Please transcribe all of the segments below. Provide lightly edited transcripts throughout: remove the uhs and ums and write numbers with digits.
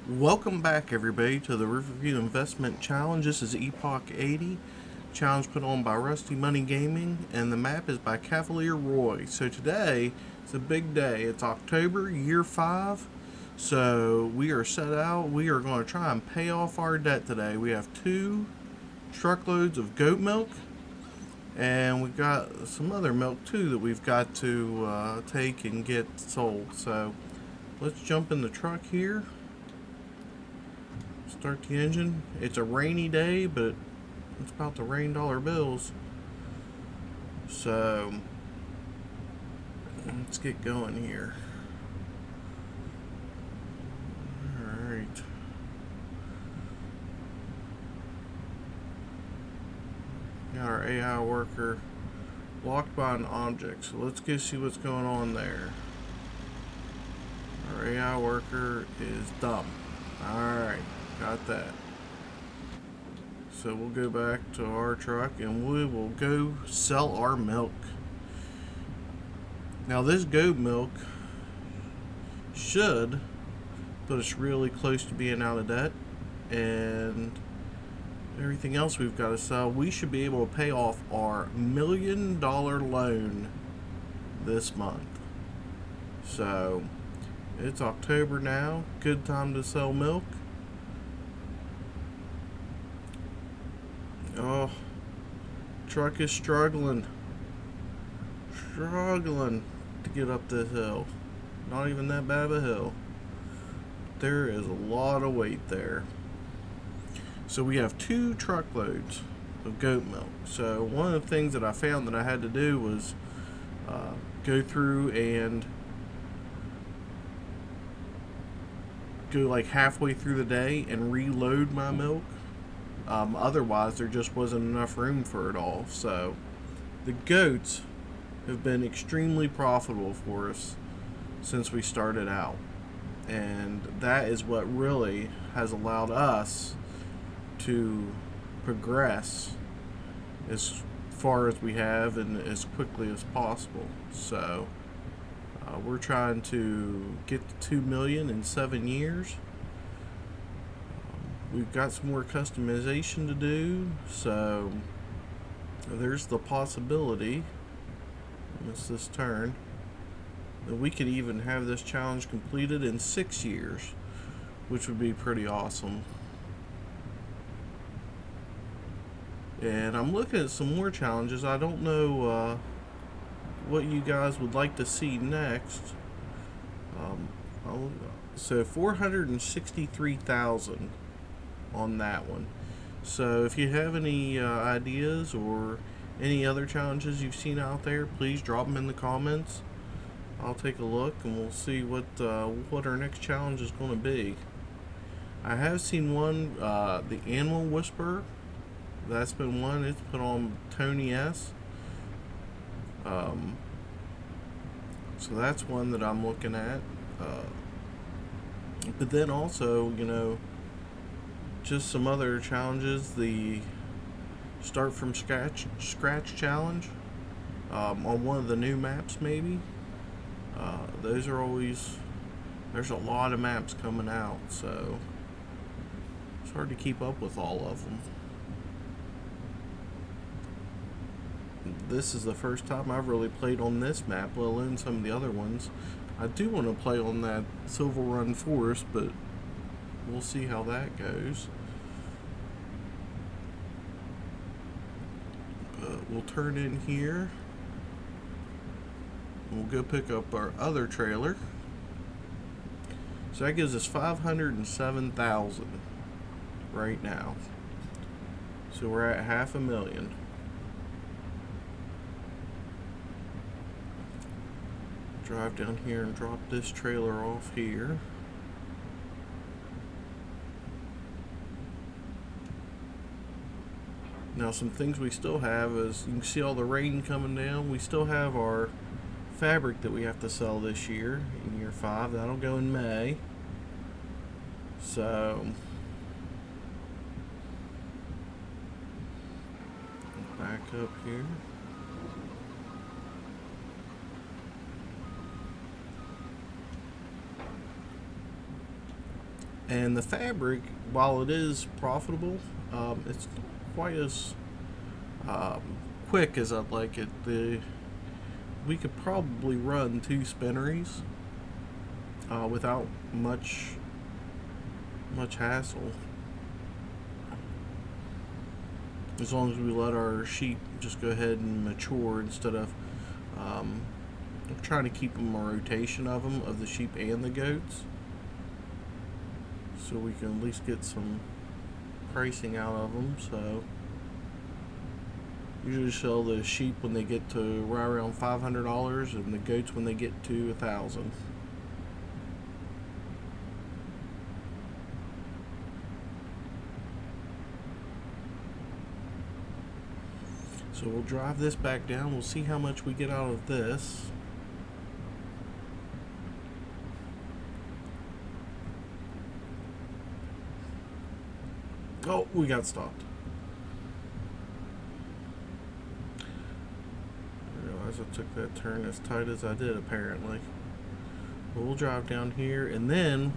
Welcome back, everybody, to the Riverview Investment Challenge. This is Epoch 80, challenge put on by Rusty Money Gaming, and the map is by Cavalier Roy. So today, it's a big day. It's October, year 5. So we are set out. We are going to try and pay off our debt today. We have 2 truckloads of goat milk, and we've got some other milk too that we've got to take and get sold. So let's jump in the truck here. Start the engine. It's a rainy day, but it's about to rain dollar bills. So let's get going here. Alright. Got our AI worker blocked by an object. So let's go see what's going on there. Our AI worker is dumb. Alright. Got that. So we'll go back to our truck and we will go sell our milk. Now this goat milk should put us really close to being out of debt, and everything else we've got to sell, we should be able to pay off our $1 million loan this month. So it's October now, good time to sell milk. Oh, truck is struggling to get up this hill. Not even that bad of a hill. There is a lot of weight there. So we have 2 truckloads of goat milk. So one of the things that I found that I had to do was go through and go like halfway through the day and reload my milk. Otherwise, there just wasn't enough room for it all. So the goats have been extremely profitable for us since we started out. And that is what really has allowed us to progress as far as we have and as quickly as possible. So we're trying to get to 2 million in 7 years. We've got some more customization to do, so there's the possibility, miss this turn, that we could even have this challenge completed in 6 years, which would be pretty awesome. And I'm looking at some more challenges. I don't know what you guys would like to see next. So 463,000 on that one. So if you have any ideas or any other challenges you've seen out there, please drop them in the comments. I'll take a look and we'll see what our next challenge is going to be. I have seen one, the Animal Whisperer. That's been one. It's put on Tony S. So that's one that I'm looking at. But then also, just some other challenges. The start from scratch challenge on one of the new maps, maybe. Those are always, there's a lot of maps coming out, so it's hard to keep up with all of them. This is the first time I've really played on this map, let alone some of the other ones. I do want to play on that Silver Run Forest, but we'll see how that goes. We'll turn in here. We'll go pick up our other trailer. So that gives us 507,000 right now. So we're at $500,000. Drive down here and drop this trailer off here. Now some things we still have is, you can see all the rain coming down. We still have our fabric that we have to sell this year, in year 5. That'll go in May. So back up here. And the fabric, while it is profitable, it's not quite as um, quick as I'd like it. We could probably run 2 spinneries without much hassle, as long as we let our sheep just go ahead and mature instead of trying to keep them a rotation of them, of the sheep and the goats, so we can at least get some pricing out of them. So usually sell the sheep when they get to right around $500 and the goats when they get to $1,000. So we'll drive this back down. We'll see how much we get out of this. Oh, we got stopped. I realized I took that turn as tight as I did, apparently. But we'll drive down here, and then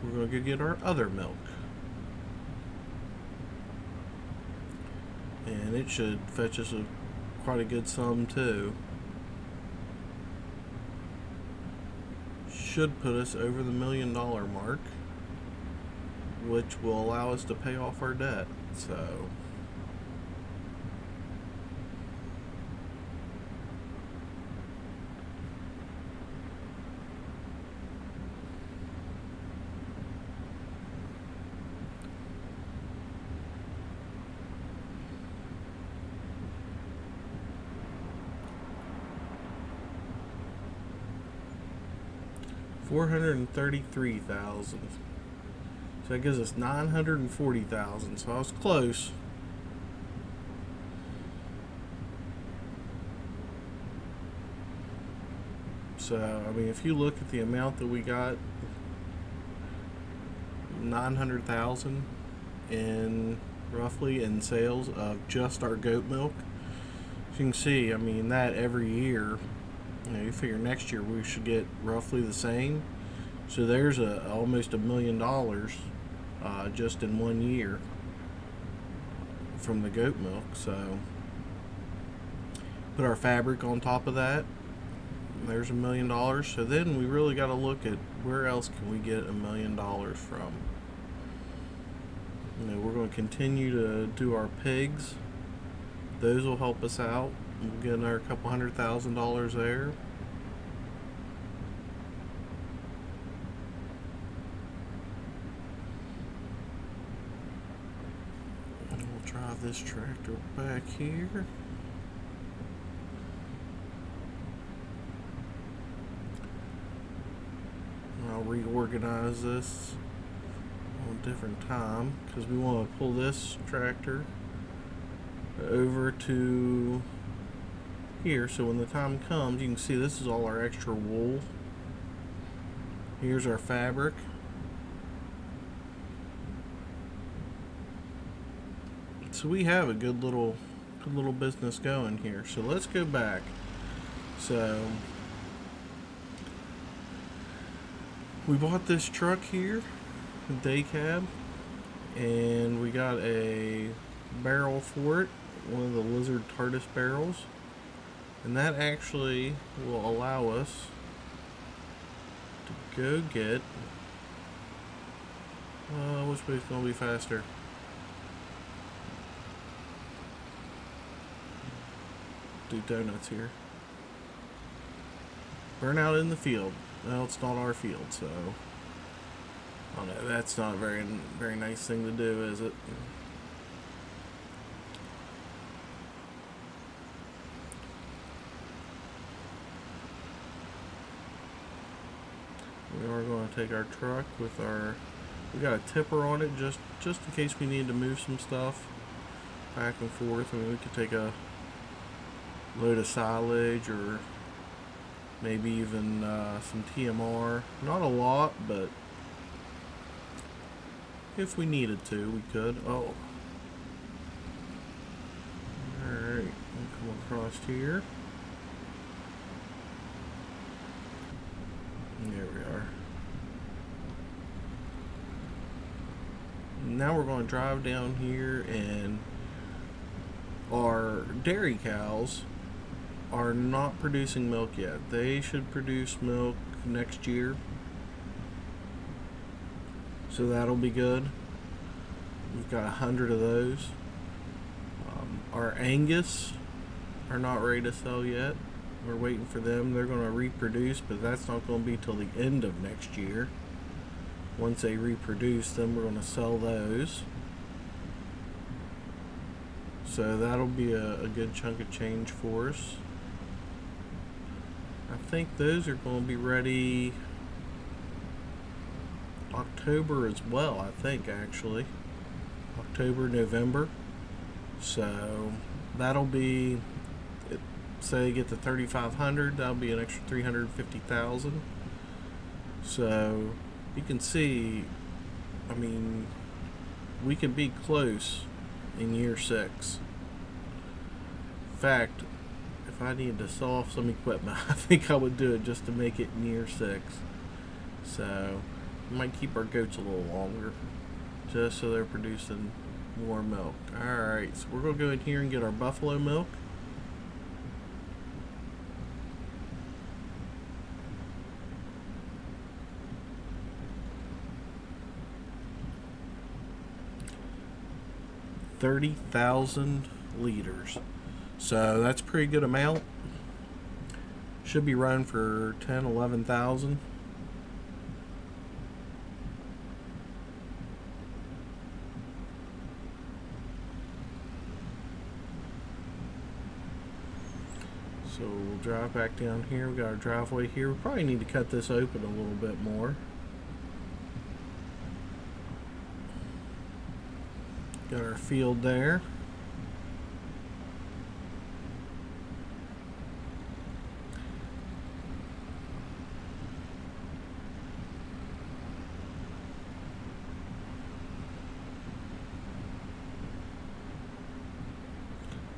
we're going to go get our other milk. And it should fetch us quite a good sum, too. Should put us over the $1 million mark, which will allow us to pay off our debt. So $433,000. So that gives us $940,000. So I was close. So I mean, if you look at the amount that we got, $900,000 in roughly in sales of just our goat milk. As you can see, I mean, that every year, you figure next year we should get roughly the same. So there's almost $1 million just in 1 year from the goat milk. So put our fabric on top of that, there's $1 million. So then we really got to look at where else can we get $1 million from. We're going to continue to do our pigs. Those will help us out. We'll get another couple $100,000 there. Drive this tractor back here. I'll reorganize this on a different time because we want to pull this tractor over to here, so when the time comes, you can see this is all our extra wool. Here's our fabric. So we have a good little business going here. So let's go back. So we bought this truck here, a day cab, and we got a barrel for it, one of the Lizard TARDIS barrels, and that actually will allow us to go get which way's gonna be faster? Do donuts here. Burn out in the field. Well, it's not our field, so I don't know. That's not a very nice thing to do, is it? We are going to take our truck with our. We got a tipper on it just in case we need to move some stuff back and forth. I mean, we could take a load of silage or maybe even some TMR. Not a lot, but if we needed to, we could. Oh. Alright, we'll come across here. There we are. now we're going to drive down here, and our dairy cows are not producing milk yet. They should produce milk next year, so that'll be good. We've got 100 of those. Our Angus are not ready to sell yet. We're waiting for them. They're going to reproduce, but that's not going to be till the end of next year. Once they reproduce, then we're going to sell those. So that'll be a good chunk of change for us. I think those are going to be ready October as well, I think, actually. October, November. So that'll be, say get to 3,500, that'll be an extra 350,000. So you can see, I mean, we could be close in year 6. In fact, if I needed to sell off some equipment, I think I would do it just to make it in year 6. So we might keep our goats a little longer, just so they're producing more milk. Alright, so we're going to go in here and get our buffalo milk. $30,000 liters. So that's a pretty good amount. Should be running for 10, 11,000. So we'll drive back down here. We got our driveway here. We probably need to cut this open a little bit more. Got our field there.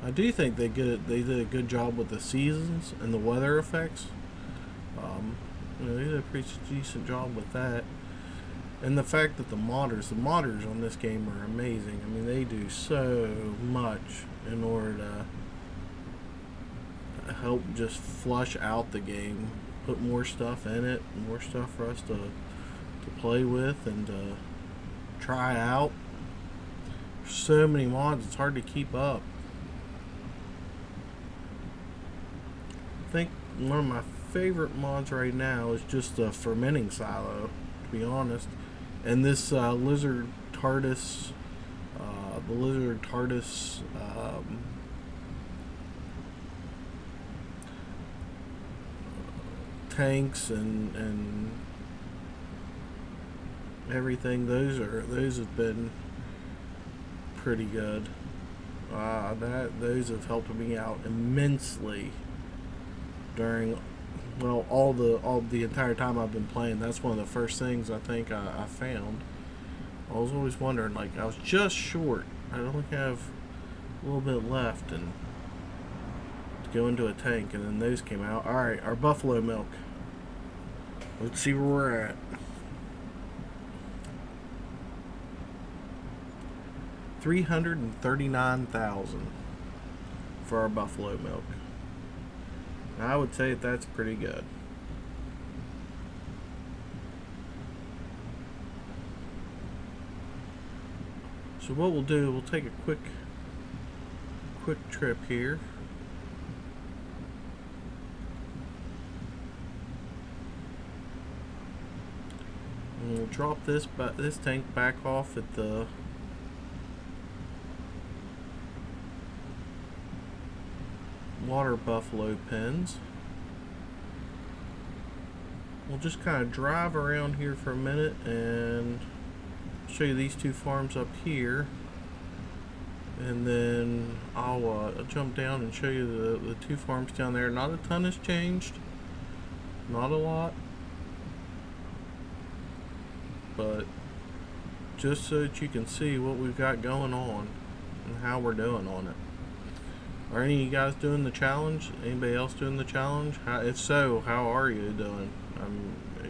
I do think they did a good job with the seasons and the weather effects. They did a pretty decent job with that. And the fact that the modders on this game are amazing. I mean, they do so much in order to help just flush out the game, put more stuff in it, more stuff for us to play with and to try out. There's so many mods, it's hard to keep up. I think one of my favorite mods right now is just the fermenting silo, to be honest. And this lizard TARDIS, the lizard TARDIS tanks and everything, those have been pretty good. Those have helped me out immensely during, well, all the entire time I've been playing. That's one of the first things I think I found. I was always wondering, like, I was just short. I only have a little bit left and to go into a tank, and then those came out. Alright, our buffalo milk. Let's see where we're at. $339,000 for our buffalo milk. I would say that's pretty good. So what we'll do, we'll take a quick trip here. And we'll drop this tank back off at the water buffalo pens. We'll just kind of drive around here for a minute and show you these two farms up here, and then I'll jump down and show you the two farms down there. Not a ton has changed, not a lot, but just so that you can see what we've got going on and how we're doing on it. Are any of you guys doing the challenge? Anybody else doing the challenge? If so, how are you doing?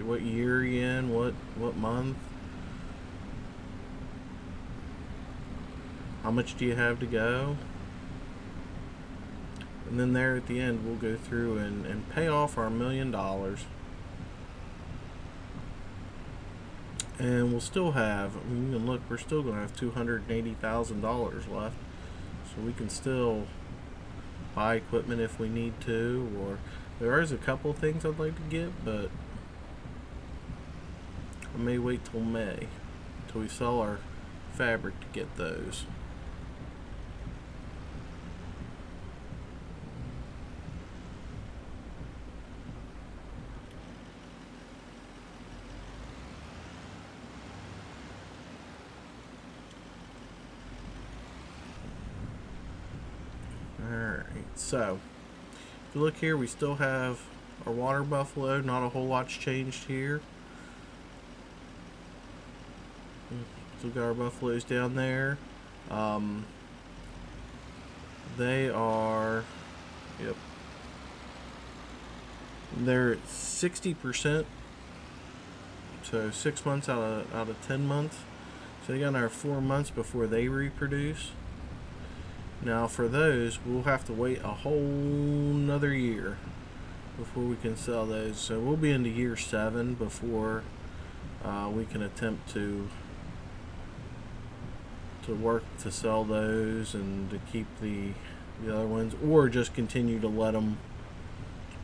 What year are you in? What month? How much do you have to go? And then there at the end, we'll go through and pay off our $1 million. And we'll still have, I mean, you can look, we're still going to have $280,000 left. So we can still buy equipment if we need to, or there is a couple things I'd like to get, but I may wait till May, till we sell our fabric to get those. Alright, so if you look here, we still have our water buffalo. Not a whole lot's changed here. Still got our buffaloes down there. They are, yep, they're at 60%. So 6 months out of 10 months. So they got another 4 months before they reproduce. Now for those, we'll have to wait a whole nother year before we can sell those. So we'll be into year 7 before we can attempt to work to sell those and to keep the other ones, or just continue to let them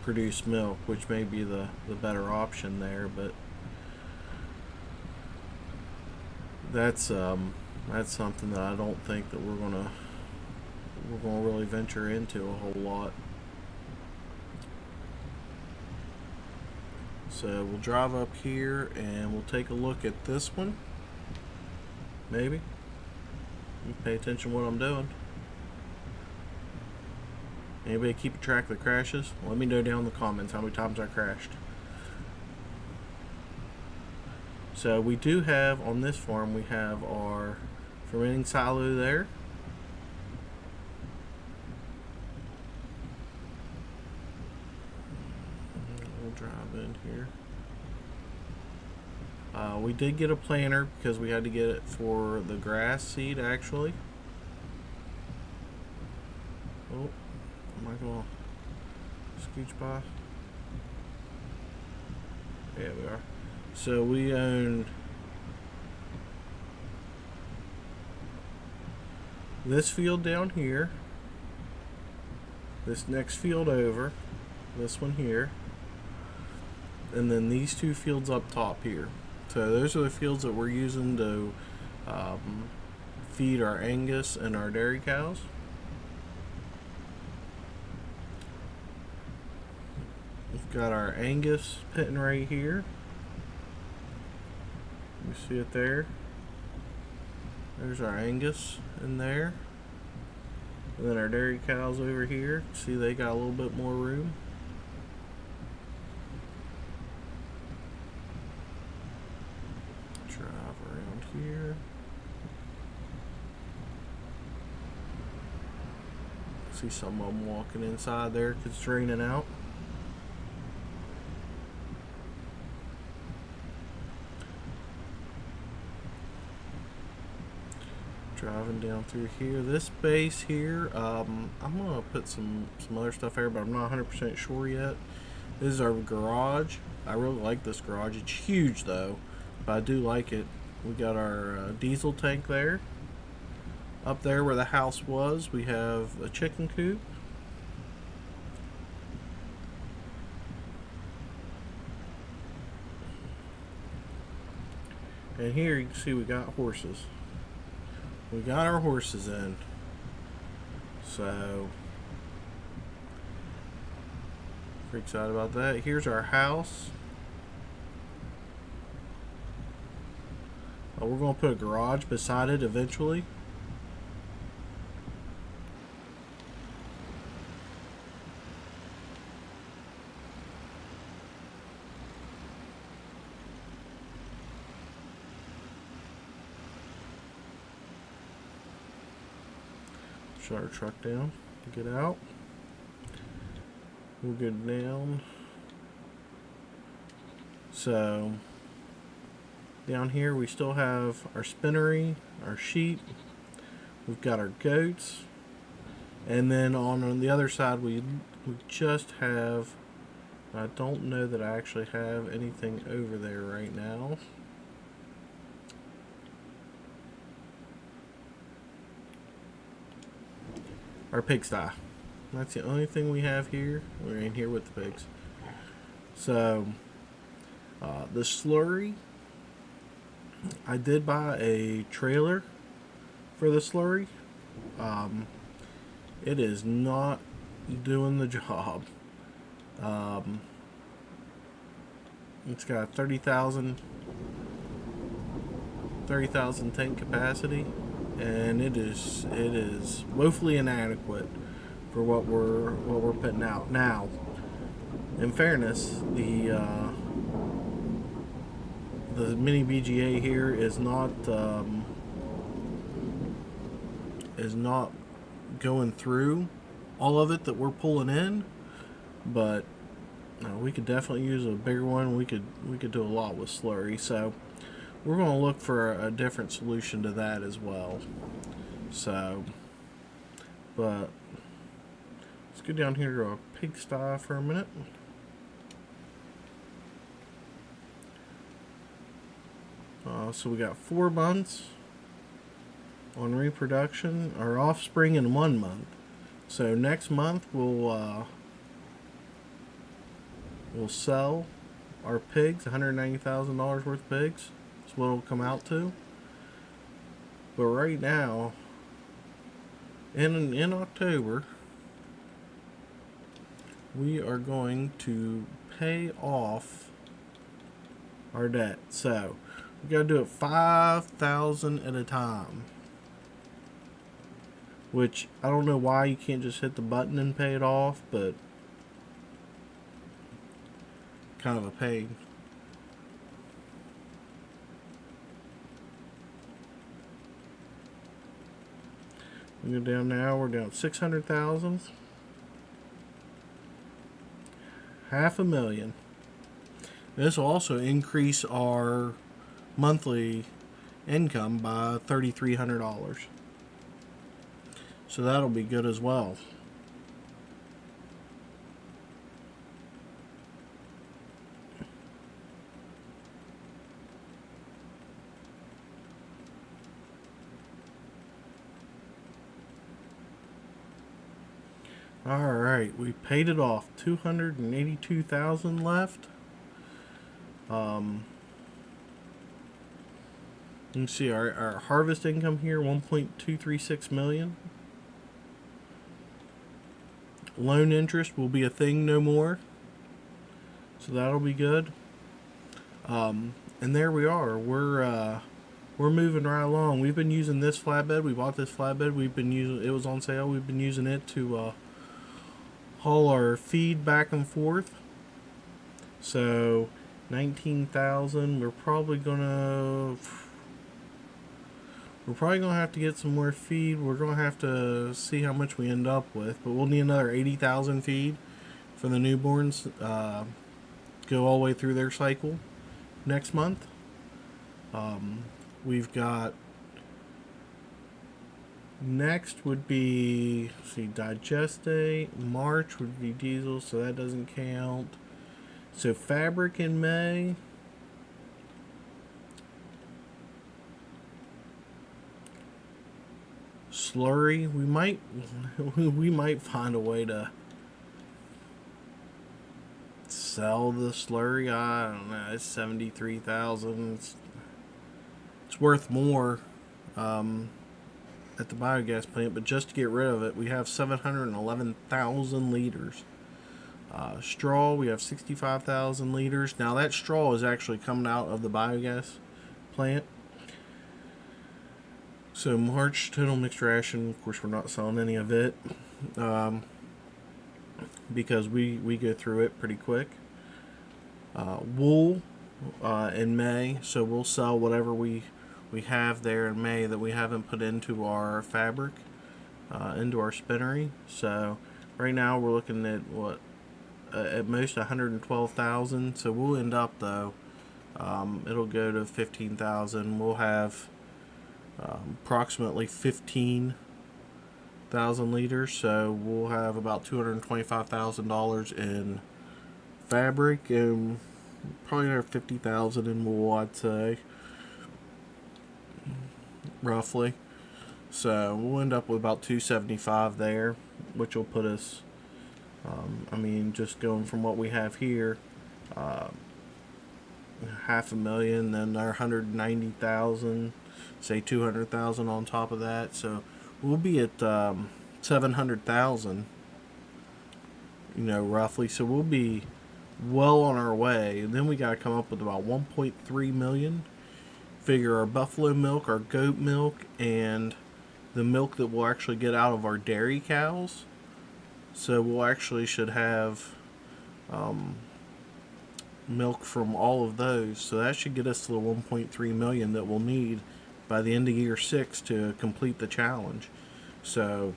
produce milk, which may be the better option there. But that's something that I don't think that we're gonna really venture into a whole lot. So we'll drive up here and we'll take a look at this one. Maybe. You pay attention to what I'm doing. Anybody keeping track of the crashes? Let me know down in the comments how many times I crashed. So we do have, on this farm, we have our fermenting silo there. We'll drive in here. We did get a planter because we had to get it for the grass seed, actually. Oh, am I going to scooch by? Yeah, we are. So we own this field down here, this next field over, this one here, and then these 2 fields up top here. So those are the fields that we're using to feed our Angus and our dairy cows. We've got our Angus pen right here. You see it there? There's our Angus in there. And then our dairy cows over here. See, they got a little bit more room. Drive around here. See some of them walking inside there because it's raining out. Driving down through here. This base here, I'm gonna put some other stuff here, but I'm not 100% sure yet. This is our garage. I really like this garage. It's huge though, but I do like it. We got our diesel tank there. Up there where the house was, we have a chicken coop. And here you can see we got horses. We got our horses in. So, pretty excited about that. Here's our house. We're going to put a garage beside it eventually. Shut our truck down to get out. We'll go down. So down here we still have our spinnery, our sheep. We've got our goats. And then on the other side, we just have... I don't know that I actually have anything over there right now. Our pigsty. That's the only thing we have here. We're in here with the pigs. So, the slurry. I did buy a trailer for the slurry. It is not doing the job. It's got 30,000 tank capacity, and it is woefully inadequate for what we're putting out. Now, in fairness, the mini BGA here is not going through all of it that we're pulling in, but we could definitely use a bigger one. We could do a lot with slurry, so we're going to look for a different solution to that as well. So, but let's go down here to a pigsty for a minute. So we got 4 months on reproduction, or offspring in 1 month. So next month we'll sell our pigs, $190,000 worth of pigs. That's what it'll come out to. But right now, in October, we are going to pay off our debt. So we got to do it 5,000 at a time. Which I don't know why you can't just hit the button and pay it off, but kind of a pain. We go down now. We're down 600,000. $500,000. This will also increase our monthly income by $3,300. So that'll be good as well. Alright, we paid it off. $282,000 left. You can see our harvest income here, $1.236 million. Loan interest will be a thing no more. So that'll be good. And there we are. We're moving right along. We've been using this flatbed. We bought this flatbed. We've been using it. Was on sale. We've been using it to haul our feed back and forth. So 19,000. We're probably gonna have to get some more feed. We're gonna have to see how much we end up with, but we'll need another 80,000 feed for the newborns. Go all the way through their cycle next month. We've got next would be, see, Digeste. March would be diesel, so that doesn't count. So fabric in May. Slurry, we might find a way to sell the slurry. I don't know. It's 73,000. It's worth more at the biogas plant, but just to get rid of it, we have 711,000 liters. Straw, we have 65,000 liters. Now that straw is actually coming out of the biogas plant. So March total mixed ration. Of course, we're not selling any of it because we go through it pretty quick. Wool in May, so we'll sell whatever we have there in May that we haven't put into our fabric, into our spinnery. So right now we're looking at what at most 112,000. So we'll end up though, it'll go to 15,000. We'll have approximately 15,000 liters. So we'll have about $225,000 in fabric and probably another 50,000 in wool, I'd say, roughly. So we'll end up with about 275 there, which will put us, just going from what we have here, uh, 500,000, then our 190,000, say 200,000 on top of that. So we'll be at 700,000, roughly. So we'll be well on our way. And then we got to come up with about 1.3 million. Figure our buffalo milk, our goat milk, and the milk that we'll actually get out of our dairy cows. So we'll actually should have milk from all of those. So that should get us to the 1.3 million that we'll need by the end of year 6 to complete the challenge. So,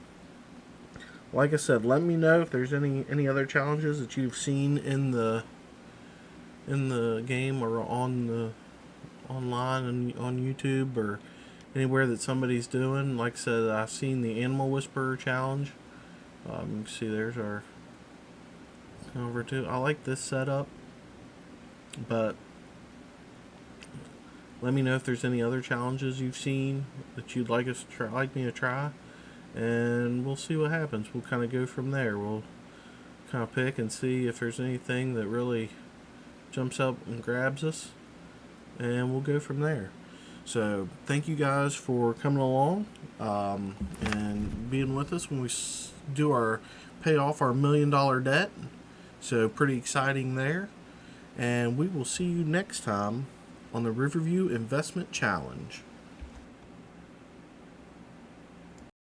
like I said, let me know if there's any other challenges that you've seen in the game or on the online and on YouTube or anywhere that somebody's doing. Like I said, I've seen the Animal Whisperer challenge. You can see there's our over to. I like this setup, but let me know if there's any other challenges you've seen that you'd like us to try, like me to try, and we'll see what happens. We'll kind of go from there. We'll kind of pick and see if there's anything that really jumps up and grabs us, and we'll go from there. So thank you guys for coming along and being with us when we do our pay off our $1 million debt. So pretty exciting there, and we will see you next time on the Riverview Investment Challenge.